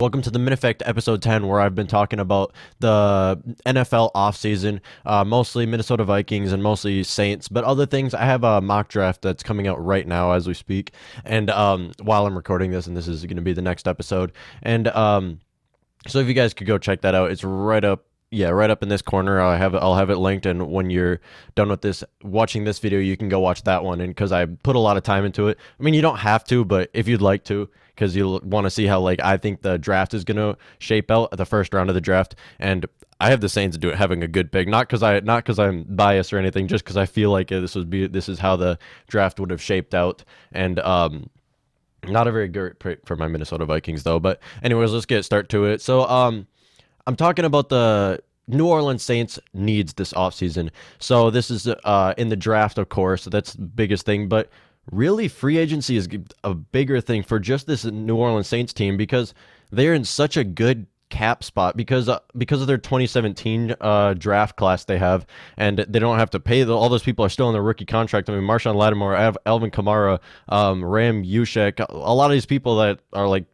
Welcome to the Minneffect episode 10, where I've been talking about the NFL offseason, mostly Minnesota Vikings and mostly Saints, but other things. I have a mock draft that's coming out right now as we speak, and while I'm recording this, and this is going to be the next episode. And so if you guys could go check that out, it's right up. Yeah, right up in this corner. I'll have it linked, and when you're done with this, watching this video, you can go watch that one. And because I put a lot of time into it, I mean, you don't have to, but if you'd like to, because you'll want to see how I think the draft is gonna shape out the first round of the draft. And I have the Saints having a good pick, not because I'm biased or anything, just because I feel like this is how the draft would have shaped out. And not a very good pick for my Minnesota Vikings though. But anyways, let's get start to it. So I'm talking about the New Orleans Saints needs this offseason. So this is in the draft, of course. So that's the biggest thing. But really, free agency is a bigger thing for just this New Orleans Saints team because they're in such a good cap spot because of their 2017 draft class they have, and they don't have to pay. All those people are still in their rookie contract. I mean, Marshawn Lattimore, Alvin Kamara, Ram Yushek, a lot of these people that are like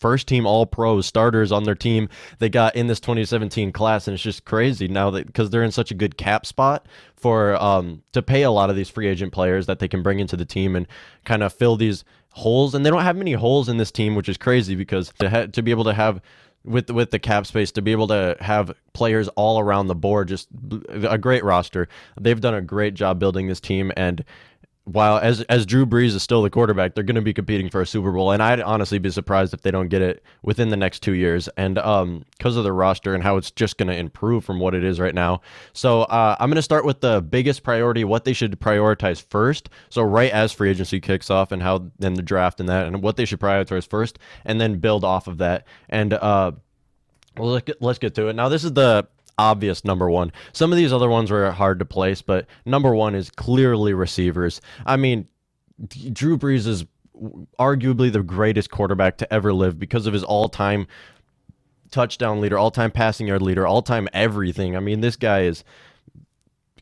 first team all pros starters on their team they got in this 2017 class, and it's just crazy now that because they're in such a good cap spot for to pay a lot of these free agent players that they can bring into the team and kind of fill these holes. And they don't have many holes in this team, which is crazy because to be able to have with the cap space, to be able to have players all around the board, just a great roster. They've done a great job building this team. And while as Drew Brees is still the quarterback, they're going to be competing for a Super Bowl, and I'd honestly be surprised if they don't get it within the next 2 years. And because of the roster and how it's just going to improve from what it is right now. So I'm going to start with the biggest priority, what they should prioritize first. So right as free agency kicks off, and how then the draft and that, and what they should prioritize first, and then build off of that. And well, let's get to it. Now, this is the obvious number one. Some of these other ones were hard to place, but number one is clearly receivers. I mean, Drew Brees is arguably the greatest quarterback to ever live because of his all-time touchdown leader, all-time passing yard leader, all-time everything. I mean, this guy is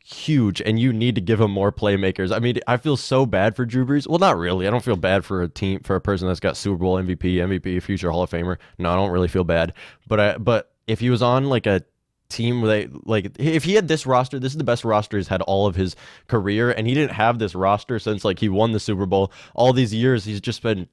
huge, and you need to give him more playmakers. I mean, I feel so bad for Drew Brees. Well, not really. I don't feel bad for a person that's got Super Bowl MVP, future Hall of Famer. No, I don't really feel bad. But if he was on like a team where if he had this roster, this is the best roster he's had all of his career, and he didn't have this roster since he won the Super Bowl. All these years he's just been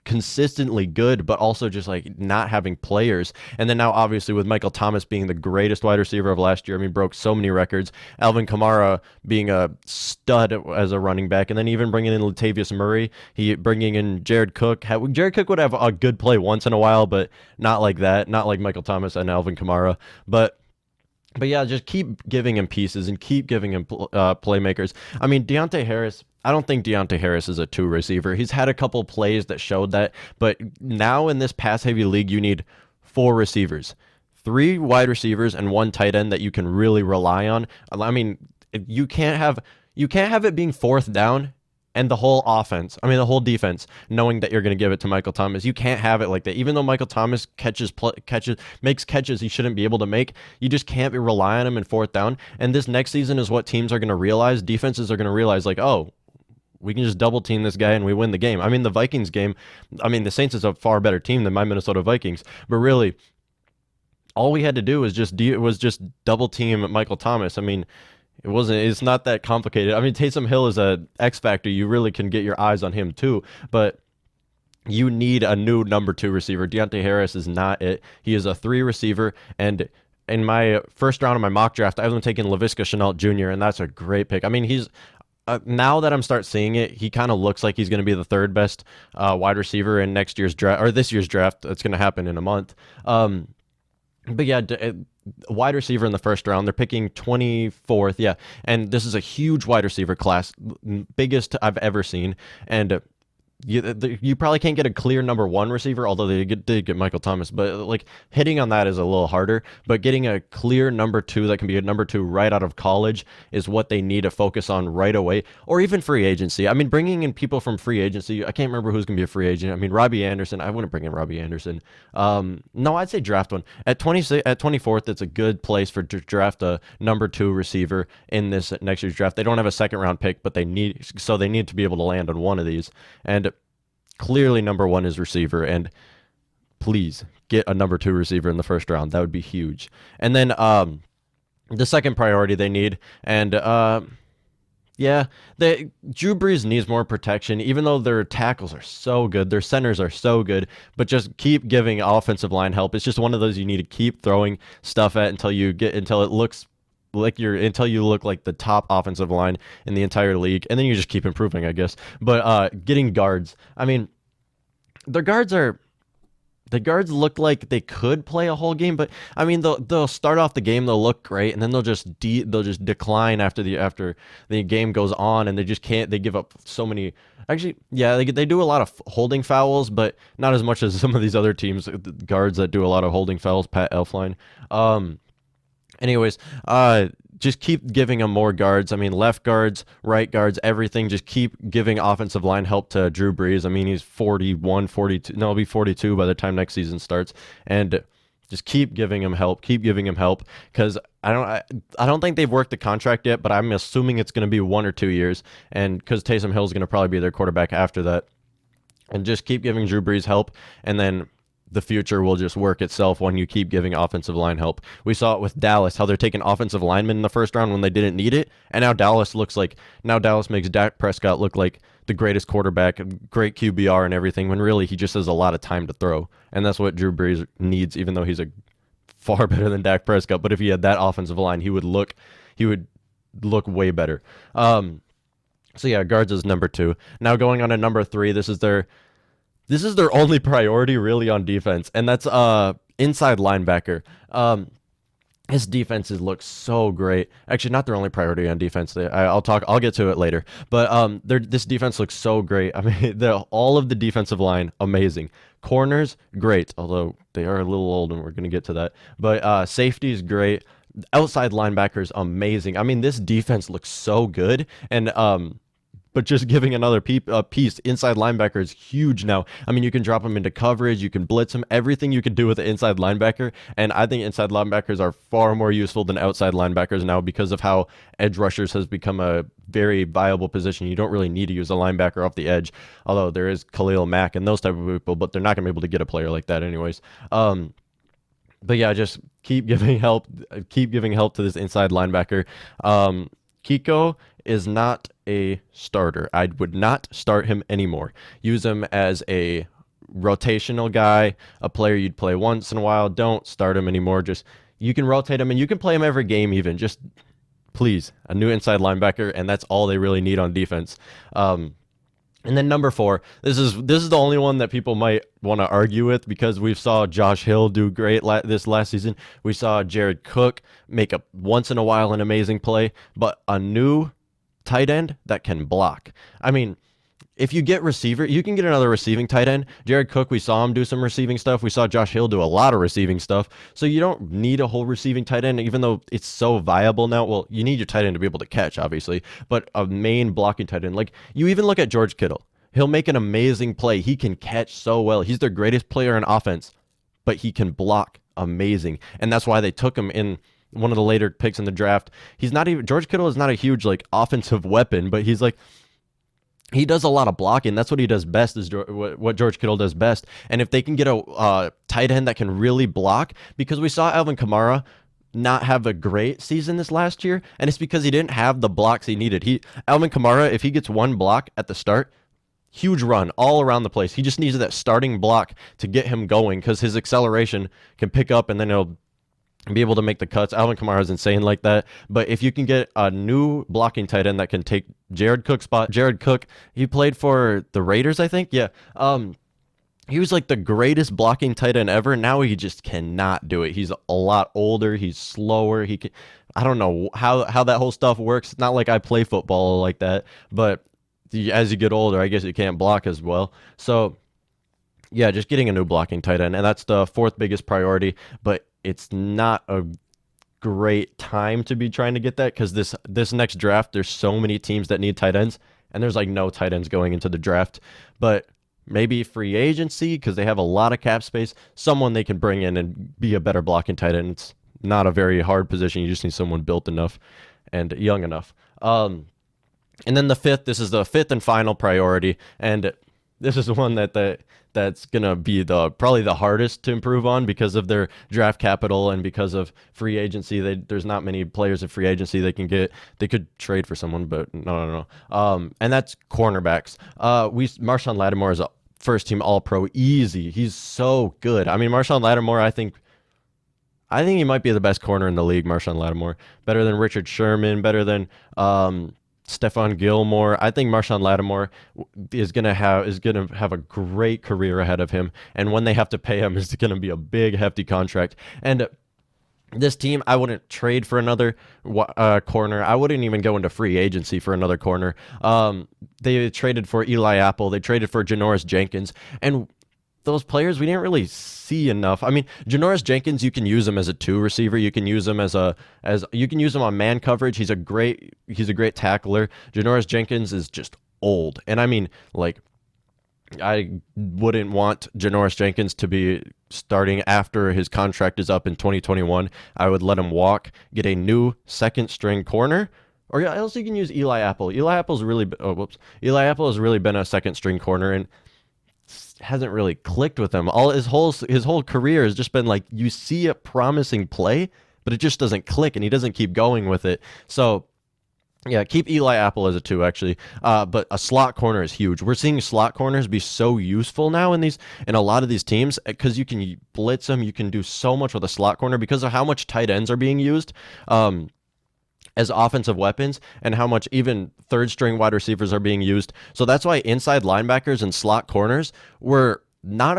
consistently good, but also just not having players. And then now obviously with Michael Thomas being the greatest wide receiver of last year, I mean, broke so many records, Alvin Kamara being a stud as a running back, and then even bringing in Latavius Murray, bringing in Jared Cook. Jared Cook would have a good play once in a while, but not like that, not like Michael Thomas and Alvin Kamara. But yeah, just keep giving him pieces and keep giving him playmakers. I mean, Deontay Harris, I don't think Deontay Harris is a two receiver. He's had a couple plays that showed that, but now in this pass-heavy league, you need 4 receivers, 3 wide receivers, and 1 tight end that you can really rely on. I mean, you can't have it being 4th down and the whole offense, I mean, the whole defense, knowing that you're going to give it to Michael Thomas. You can't have it like that. Even though Michael Thomas makes catches he shouldn't be able to make, you just can't rely on him in 4th down. And this next season is what teams are going to realize. Defenses are going to realize, oh, we can just double team this guy and we win the game. I mean, the Vikings game, I mean, the Saints is a far better team than my Minnesota Vikings, but really, all we had to do was just double team Michael Thomas. I mean, it's not that complicated. I mean, Taysom Hill is a X factor. You really can get your eyes on him too, but you need a new number 2 receiver. Deontay Harris is not it. He is a 3 receiver, and in my first round of my mock draft, I have him taking Laviska Shenault Jr., and that's a great pick. I mean, he's now that I'm start seeing it, he kind of looks like he's going to be the 3rd best wide receiver in next year's draft, or this year's draft. That's going to happen in a month. But yeah, wide receiver in the first round. They're picking 24th. Yeah. And this is a huge wide receiver class, biggest I've ever seen. And you probably can't get a clear number 1 receiver, although they did get Michael Thomas, but hitting on that is a little harder. But getting a clear number 2 that can be a number 2 right out of college is what they need to focus on right away, or even free agency. I mean, bringing in people from free agency, I can't remember who's going to be a free agent. I mean, Robbie Anderson, I wouldn't bring in Robbie Anderson. No, I'd say draft one. At 24th, it's a good place for draft a number 2 receiver in this next year's draft. They don't have a 2nd round pick, but they need to be able to land on one of these. And clearly number 1 is receiver, and please get a number 2 receiver in the first round. That would be huge. And then the second priority they need, and yeah, Drew Brees needs more protection, even though their tackles are so good, their centers are so good, but just keep giving offensive line help. It's just one of those you need to keep throwing stuff at until it looks like until you look like the top offensive line in the entire league, and then you just keep improving, I guess. But getting guards, I mean, their guards are the guards look like they could play a whole game, but I mean they'll start off the game, they'll look great, and then they'll just decline after the game goes on, and they just can't. They give up so many. Actually, yeah, they do a lot of holding fouls, but not as much as some of these other teams, the guards that do a lot of holding fouls. Pat Elflein. Anyways, just keep giving them more guards. I mean, left guards, right guards, everything. Just keep giving offensive line help to Drew Brees. I mean, he's 41, 42. No, he'll be 42 by the time next season starts. And just keep giving him help. Keep giving him help, because I don't think they've worked the contract yet, but I'm assuming it's going to be 1 or 2 years. And because Taysom Hill is going to probably be their quarterback after that. And just keep giving Drew Brees help, and then the future will just work itself when you keep giving offensive line help. We saw it with Dallas, how they're taking offensive linemen in the first round when they didn't need it, and now Dallas makes Dak Prescott look like the greatest quarterback, great QBR and everything, when really he just has a lot of time to throw, and that's what Drew Brees needs, even though he's a far better than Dak Prescott. But if he had that offensive line, he would look way better. So yeah, guards is number 2. Now going on to number 3, this is their only priority really on defense, and that's inside linebacker. His defenses look so great. Actually, not their only priority on defense. I'll get to it later. But this defense looks so great. I mean, all of the defensive line, amazing. Corners, great, although they are a little old, and we're going to get to that. But safeties, great. Outside linebackers, amazing. I mean, this defense looks so good, and but just giving another piece, inside linebacker is huge now. I mean, you can drop them into coverage, you can blitz them, everything you can do with the inside linebacker. And I think inside linebackers are far more useful than outside linebackers now, because of how edge rushers has become a very viable position. You don't really need to use a linebacker off the edge, although there is Khalil Mack and those type of people, but they're not going to be able to get a player like that anyways. But yeah, just keep giving help to this inside linebacker. Kiko is not a starter. I would not start him anymore. Use him as a rotational guy, a player you'd play once in a while. Don't start him anymore. Just, you can rotate him, and you can play him every game even. Just, please, a new inside linebacker, and that's all they really need on defense. And then number 4, this is the only one that people might want to argue with, because we saw Josh Hill do great this last season. We saw Jared Cook make a once in a while an amazing play, but a new tight end that can block. I mean, if you get receiver, you can get another receiving tight end. Jared Cook, we saw him do some receiving stuff. We saw Josh Hill do a lot of receiving stuff. So you don't need a whole receiving tight end, even though it's so viable now. Well, you need your tight end to be able to catch, obviously, but a main blocking tight end. Like, you even look at George Kittle. He'll make an amazing play. He can catch so well. He's their greatest player in offense, but he can block amazing. And that's why they took him in one of the later picks in the draft. George Kittle is not a huge offensive weapon, but he does a lot of blocking. That's what he does best, is what George Kittle does best. And if they can get a tight end that can really block, because we saw Alvin Kamara not have a great season this last year, and it's because he didn't have the blocks he needed. Alvin Kamara, if he gets one block at the start, huge run all around the place. He just needs that starting block to get him going, because his acceleration can pick up, and then he'll be able to make the cuts. Alvin Kamara is insane like that. But if you can get a new blocking tight end that can take Jared Cook's spot. Jared Cook, he played for the Raiders, I think. Yeah. He was like the greatest blocking tight end ever. Now he just cannot do it. He's a lot older. He's slower. I don't know how that whole stuff works. It's not like I play football like that. But as you get older, I guess you can't block as well. So yeah, just getting a new blocking tight end. And that's the 4th biggest priority. But it's not a great time to be trying to get that, because this next draft, there's so many teams that need tight ends, and there's no tight ends going into the draft. But maybe free agency, because they have a lot of cap space, someone they can bring in and be a better blocking tight end. It's not a very hard position. You just need someone built enough and young enough. And then the 5th, this is the 5th and final priority, and this is one that's gonna be probably the hardest to improve on because of their draft capital and because of free agency. There's not many players of free agency they can get. They could trade for someone, but no. And that's cornerbacks. Marshawn Lattimore is a first team All Pro easy. He's so good. I mean, Marshawn Lattimore, I think he might be the best corner in the league. Marshawn Lattimore, better than Richard Sherman, better than Stephon Gilmore. I think Marshawn Lattimore is gonna have a great career ahead of him, and when they have to pay him, it's gonna be a big, hefty contract. And this team, I wouldn't trade for another corner. I wouldn't even go into free agency for another corner. They traded for Eli Apple. They traded for Janoris Jenkins, and those players we didn't really see enough. I mean, Janoris Jenkins, you can use him as a 2 receiver. You can use him as you can use him on man coverage. He's a great tackler. Janoris Jenkins is just old. And I mean, like, I wouldn't want Janoris Jenkins to be starting after his contract is up in 2021. I would let him walk, get a new second string corner. Or else you can use Eli Apple. Eli Apple has really been a second string corner, and hasn't really clicked with him. All his whole career has just been like, you see a promising play, but it just doesn't click, and he doesn't keep going with it. So yeah, keep Eli Apple as a 2 actually. But a slot corner is huge. We're seeing slot corners be so useful now in a lot of these teams because you can blitz them. You can do so much with a slot corner because of how much tight ends are being used. As offensive weapons and how much even third string wide receivers are being used. So that's why inside linebackers and slot corners were not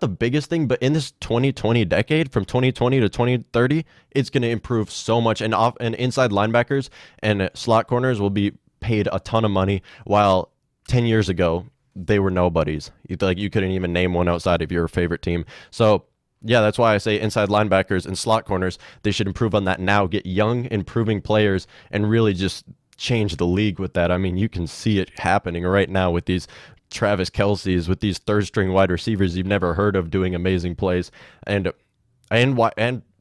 the biggest thing, but in this 2020 decade, from 2020 to 2030, it's going to improve so much. And inside linebackers and slot corners will be paid a ton of money, while 10 years ago they were nobodies. You couldn't even name one outside of your favorite team. So yeah, that's why I say inside linebackers and slot corners, they should improve on that now, get young, improving players, and really just change the league with that. I mean, you can see it happening right now with these Travis Kelce's, with these third-string wide receivers you've never heard of doing amazing plays, and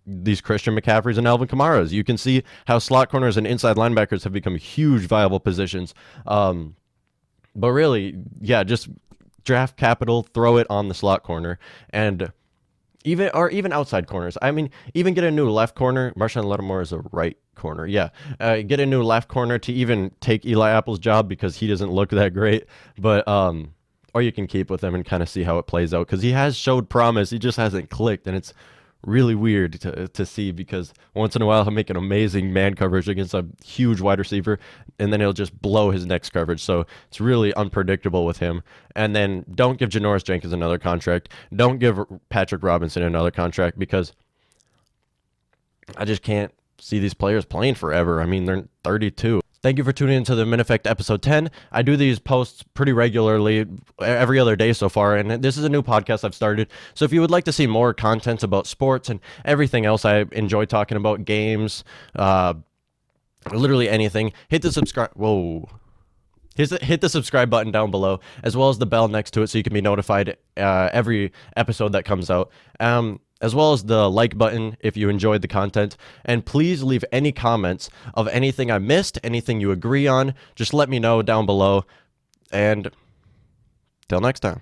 these Christian McCaffreys and Alvin Kamara's. You can see how slot corners and inside linebackers have become huge, viable positions. But really, yeah, just draft capital, throw it on the slot corner, and even outside corners. I mean, even get a new left corner. Marshawn Lattimore is a right corner. Yeah. Get a new left corner to even take Eli Apple's job because he doesn't look that great. But or you can keep with him and kind of see how it plays out because he has showed promise. He just hasn't clicked, and it's really weird to see because once in a while he'll make an amazing man coverage against a huge wide receiver, and then he'll just blow his next coverage. So it's really unpredictable with him. And then don't give Janoris Jenkins another contract. Don't give Patrick Robinson another contract because I just can't see these players playing forever. I mean, they're 32. Thank you for tuning into the Minneffect episode 10. I do these posts pretty regularly, every other day so far, and this is a new podcast I've started. So if you would like to see more content about sports and everything else I enjoy talking about, games, literally anything, hit the subscribe. Whoa. Hit the subscribe button down below, as well as the bell next to it so you can be notified every episode that comes out. As well as the like button if you enjoyed the content. And please leave any comments of anything I missed, anything you agree on. Just let me know down below. And till next time.